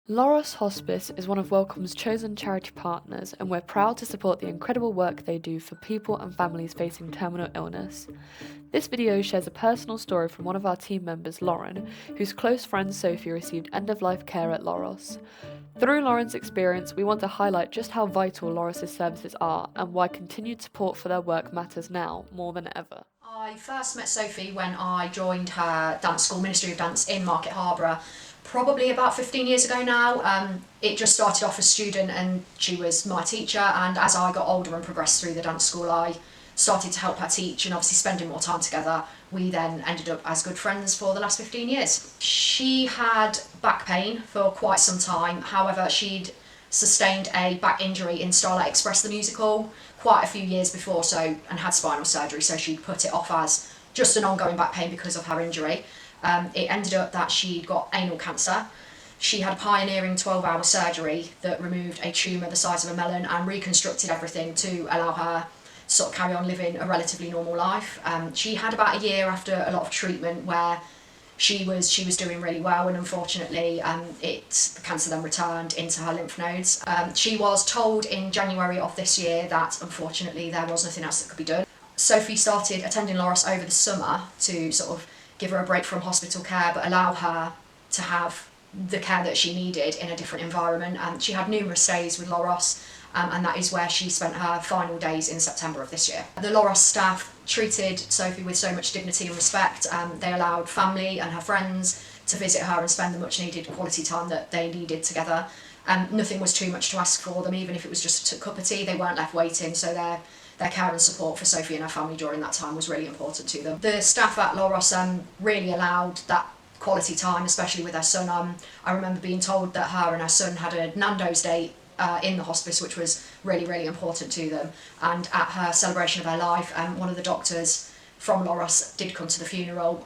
LOROS Hospice is one of Welcomm's chosen charity partners, and we're proud to support the incredible work they do for people and families facing terminal illness. This video shares a personal story from one of our team members, Lauren, whose close friend Sophie received end-of-life care at LOROS. Through Lauren's experience, we want to highlight just how vital LOROS' services are and why continued support for their work matters now more than ever. I first met Sophie when I joined her dance school, Ministry of Dance in Market Harborough, probably about 15 years ago now. It just started off as a student and she was my teacher, and as I got older and progressed through the dance school, I started to help her teach, and obviously spending more time together, we then ended up as good friends for the last 15 years. She had back pain for quite some time, however she'd sustained a back injury in Starlight Express the musical quite a few years before, and had spinal surgery, so she'd put it off as just an ongoing back pain because of her injury. It ended up that she got anal cancer. She had a pioneering 12-hour surgery that removed a tumour the size of a melon and reconstructed everything to allow her sort of carry on living a relatively normal life. She had about a year after a lot of treatment where she was doing really well, and unfortunately the cancer then returned into her lymph nodes. She was told in January of this year that unfortunately there was nothing else that could be done. Sophie started attending LOROS over the summer to sort of give her a break from hospital care but allow her to have the care that she needed in a different environment. She had numerous stays with LOROS, and that is where she spent her final days in September of this year. The LOROS staff treated Sophie with so much dignity and respect. They allowed family and her friends to visit her and spend the much needed quality time that they needed together. Nothing was too much to ask for them, even if it was just a cup of tea, they weren't left waiting, so their care and support for Sophie and her family during that time was really important to them. The staff at LOROS really allowed that quality time, especially with her son. I remember being told that her and her son had a Nando's date in the hospice, which was really, really important to them. And at her celebration of her life, one of the doctors from LOROS did come to the funeral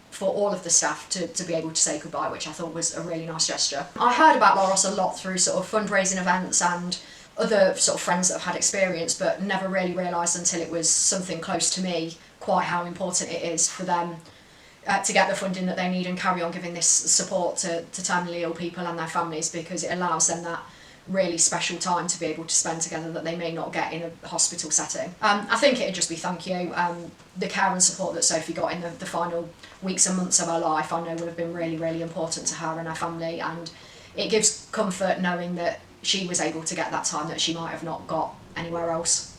for all of the staff to be able to say goodbye, which I thought was a really nice gesture. I heard about LOROS a lot through sort of fundraising events and other sort of friends that have had experience, but never really realised until it was something close to me quite how important it is for them to get the funding that they need and carry on giving this support to terminally ill people and their families, because it allows them that really special time to be able to spend together that they may not get in a hospital setting. I think it'd just be thank you. The care and support that Sophie got in the final weeks and months of her life, I know would have been really, really important to her and her family, and it gives comfort knowing that she was able to get that time that she might have not got anywhere else.